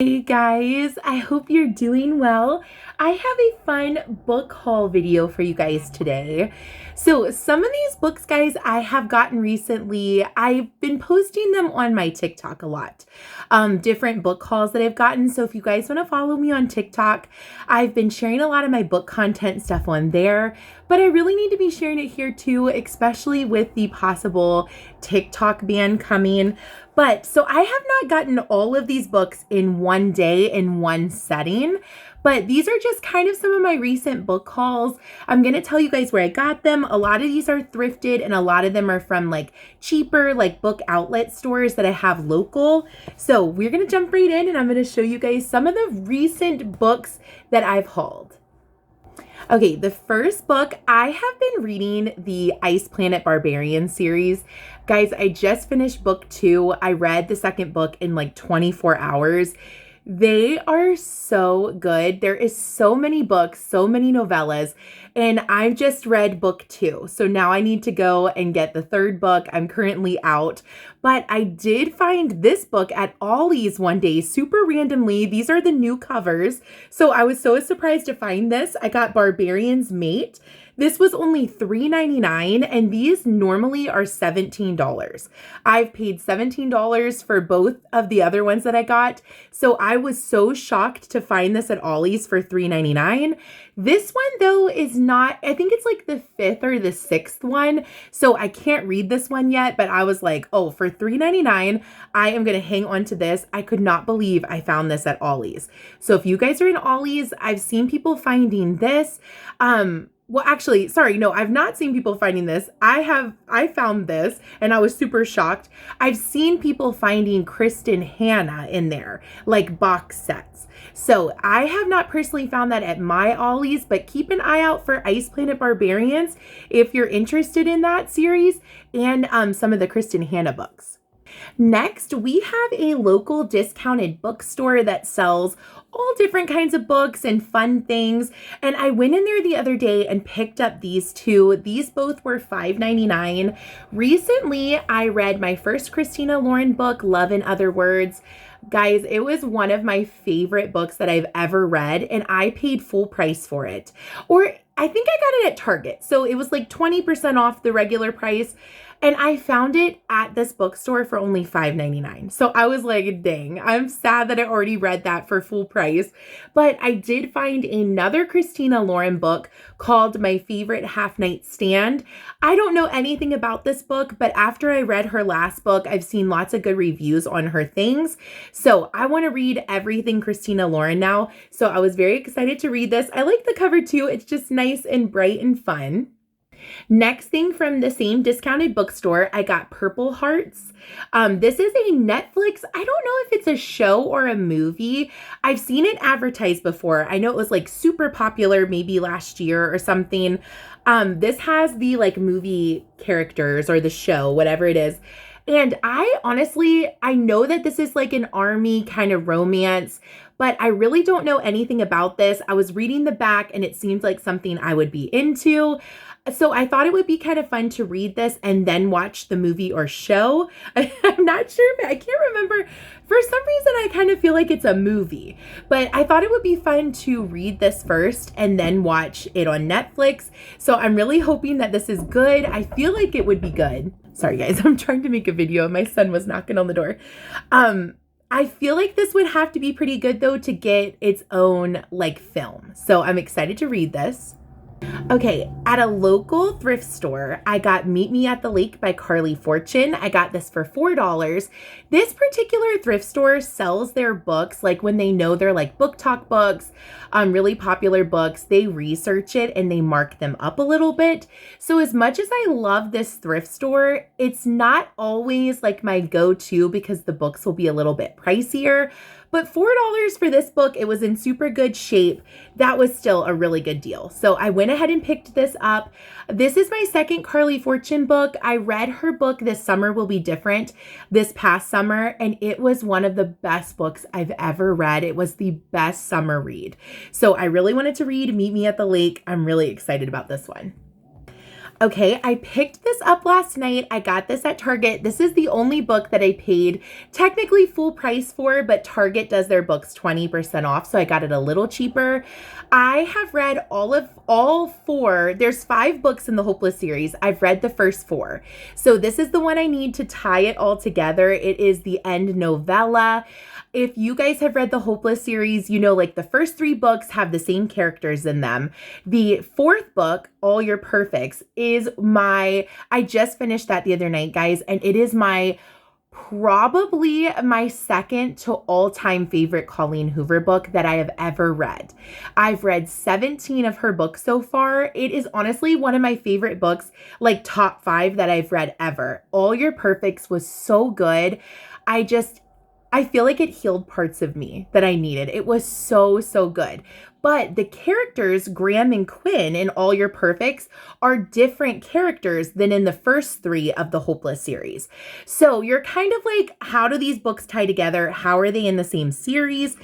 Hey guys, I hope you're doing well. I have a fun book haul video for you guys today. So some of these books, guys, I have gotten recently. I've been posting them on my TikTok a lot. Different book hauls that I've gotten. So if you guys want to follow me on TikTok, I've been sharing a lot of my book content stuff on there. But I really need to be sharing it here too, especially with the possible TikTok ban coming. But so I have not gotten all of these books in one day in one setting, but these are just kind of some of my recent book hauls. I'm going to tell you guys where I got them. A lot of these are thrifted and a lot of them are from like cheaper like book outlet stores that I have local. So we're going to jump right in and I'm going to show you guys some of the recent books that I've hauled. Okay, the first book, I have been reading the Ice Planet Barbarian series. Guys, I just finished book 2. I read the second book in like 24 hours. They are so good. There is so many books, so many novellas, and I've just read book 2. So now I need to go and get the third book. I'm currently out, but I did find this book at Ollie's one day, super randomly. These are the new covers. So I was so surprised to find this. I got Barbarian's Mate. This was only $3.99 and these normally are $17. I've paid $17 for both of the other ones that I got. So I was so shocked to find this at Ollie's for $3.99. This one though is not, I think it's like the 5th or the 6th one. So I can't read this one yet, but I was like, oh, for $3.99, I am going to hang on to this. I could not believe I found this at Ollie's. So if you guys are in Ollie's, I've seen people finding this. Well, actually, sorry, no, I've not seen people finding this. I found this and I was super shocked. I've seen people finding Kristen Hanna in there, like box sets. So I have not personally found that at my Ollie's, but keep an eye out for Ice Planet Barbarians if you're interested in that series and some of the Kristen Hanna books. Next, we have a local discounted bookstore that sells all different kinds of books and fun things. And I went in there the other day and picked up these two. These both were $5.99. Recently, I read my first Christina Lauren book, Love in Other Words. Guys, it was one of my favorite books that I've ever read, and I paid full price for it. Or I think I got it at Target. So it was like 20% off the regular price. And I found it at this bookstore for only $5.99. So I was like, dang, I'm sad that I already read that for full price. But I did find another Christina Lauren book called My Favorite Half Night Stand. I don't know anything about this book, but after I read her last book, I've seen lots of good reviews on her things. So I want to read everything Christina Lauren now. So I was very excited to read this. I like the cover too. It's just nice and bright and fun. Next thing from the same discounted bookstore, I got Purple Hearts. This is a Netflix, I don't know if it's a show or a movie. I've seen it advertised before. I know it was like super popular maybe last year or something. This has the like movie characters or the show, whatever it is. And I know that this is like an army kind of romance, but I really don't know anything about this. I was reading the back and it seemed like something I would be into. So I thought it would be kind of fun to read this and then watch the movie or show. I'm not sure, but I can't remember. For some reason, I kind of feel like it's a movie, but I thought it would be fun to read this first and then watch it on Netflix. So I'm really hoping that this is good. I feel like it would be good. Sorry guys, I'm trying to make a video. My son was knocking on the door. I feel like this would have to be pretty good though to get its own like film. So I'm excited to read this. Okay, at a local thrift store, I got Meet Me at the Lake by Carly Fortune. I got this for $4. This particular thrift store sells their books, like when they know they're like book talk books, really popular books, they research it and they mark them up a little bit. So as much as I love this thrift store, it's not always like my go-to because the books will be a little bit pricier. But $4 for this book, it was in super good shape. That was still a really good deal. So I went ahead and picked this up. This is my second Carly Fortune book. I read her book, This Summer Will Be Different, this past summer, and it was one of the best books I've ever read. It was the best summer read. So I really wanted to read Meet Me at the Lake. I'm really excited about this one. Okay, I picked this up last night. I got this at Target. This is the only book that I paid technically full price for, but Target does their books 20% off, so I got it a little cheaper. I have read all four. There's 5 books in the Hopeless series. I've read the first 4. So this is the one I need to tie it all together. It is the end novella. If you guys have read the Hopeless series, you know, like the first 3 books have the same characters in them. The 4th book, All Your Perfects, I just finished that the other night, guys, and it is probably my second to all-time favorite Colleen Hoover book that I have ever read. I've read 17 of her books so far. It is honestly one of my favorite books, like top 5 that I've read ever. All Your Perfects was so good. I feel like it healed parts of me that I needed. It was so, so good. But the characters, Graham and Quinn in All Your Perfects, are different characters than in the first 3 of the Hopeless series. So you're kind of like, how do these books tie together? How are they in the same series?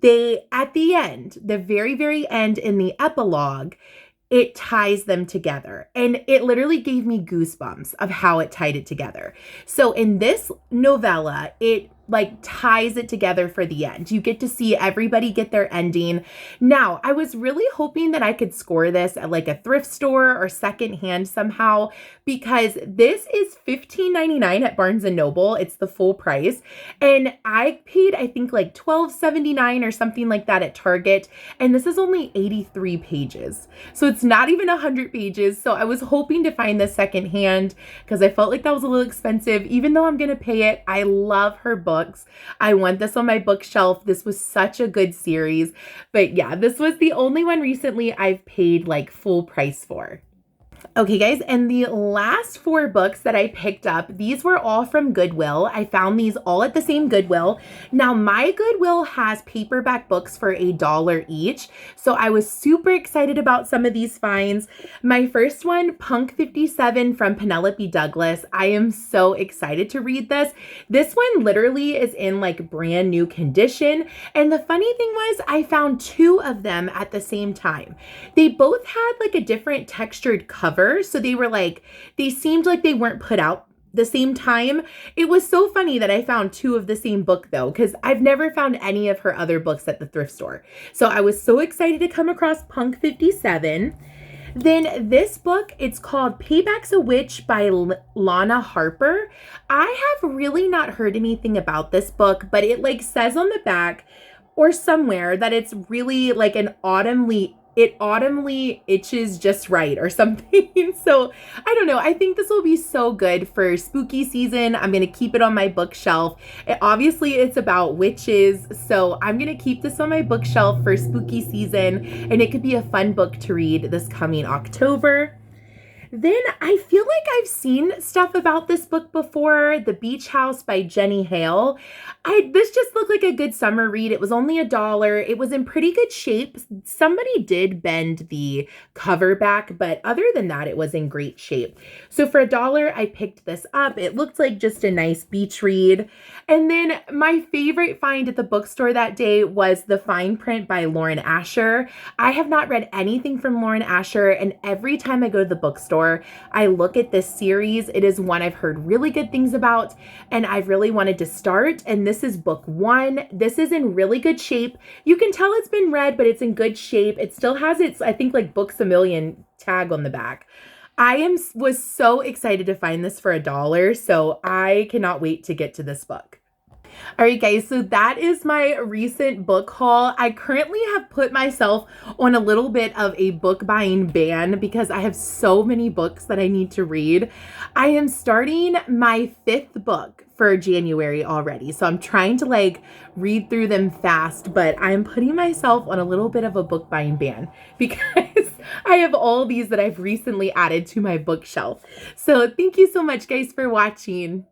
At the end, the very, very end in the epilogue, it ties them together. And it literally gave me goosebumps of how it tied it together. So in this novella, it like ties it together for the end. You get to see everybody get their ending. Now, I was really hoping that I could score this at like a thrift store or secondhand somehow, because this is $15.99 at Barnes & Noble. It's the full price. And I paid, I think like $12.79 or something like that at Target. And this is only 83 pages. So it's not even 100 pages. So I was hoping to find this secondhand because I felt like that was a little expensive. Even though I'm going to pay it, I love her books. I want this on my bookshelf. This was such a good series. But yeah, this was the only one recently I've paid like full price for. Okay, guys, and the last 4 books that I picked up, these were all from Goodwill. I found these all at the same Goodwill. Now, my Goodwill has paperback books for $1 each, so I was super excited about some of these finds. My first one, Punk 57 from Penelope Douglas. I am so excited to read this. This one literally is in like brand new condition, and the funny thing was I found 2 of them at the same time. They both had like a different textured cover. So they seemed like they weren't put out the same time. It was so funny that I found 2 of the same book though, because I've never found any of her other books at the thrift store. So I was so excited to come across Punk 57. Then this book, it's called Payback's a Witch by Lana Harper. I have really not heard anything about this book, but it like says on the back or somewhere that it's really like it autumnly itches just right or something. So I don't know. I think this will be so good for spooky season. I'm going to keep it on my bookshelf. Obviously, it's about witches. So I'm going to keep this on my bookshelf for spooky season. And it could be a fun book to read this coming October. Then I feel like I've seen stuff about this book before, The Beach House by Jenny Hale. This just looked like a good summer read. It was only $1. It was in pretty good shape. Somebody did bend the cover back, but other than that, it was in great shape. So for $1, I picked this up. It looked like just a nice beach read. And then my favorite find at the bookstore that day was The Fine Print by Lauren Asher. I have not read anything from Lauren Asher, and every time I go to the bookstore, I look at this series. It is one I've heard really good things about, and I've really wanted to start. And this is book 1. This is in really good shape. You can tell it's been read, but it's in good shape. It still has its, I think, like Books a Million tag on the back. Was so excited to find this for $1, so I cannot wait to get to this book. All right, guys, so that is my recent book haul. I currently have put myself on a little bit of a book buying ban because I have so many books that I need to read. I am starting my 5th book for January already. So I'm trying to like read through them fast, but I'm putting myself on a little bit of a book buying ban because I have all these that I've recently added to my bookshelf. So thank you so much, guys, for watching.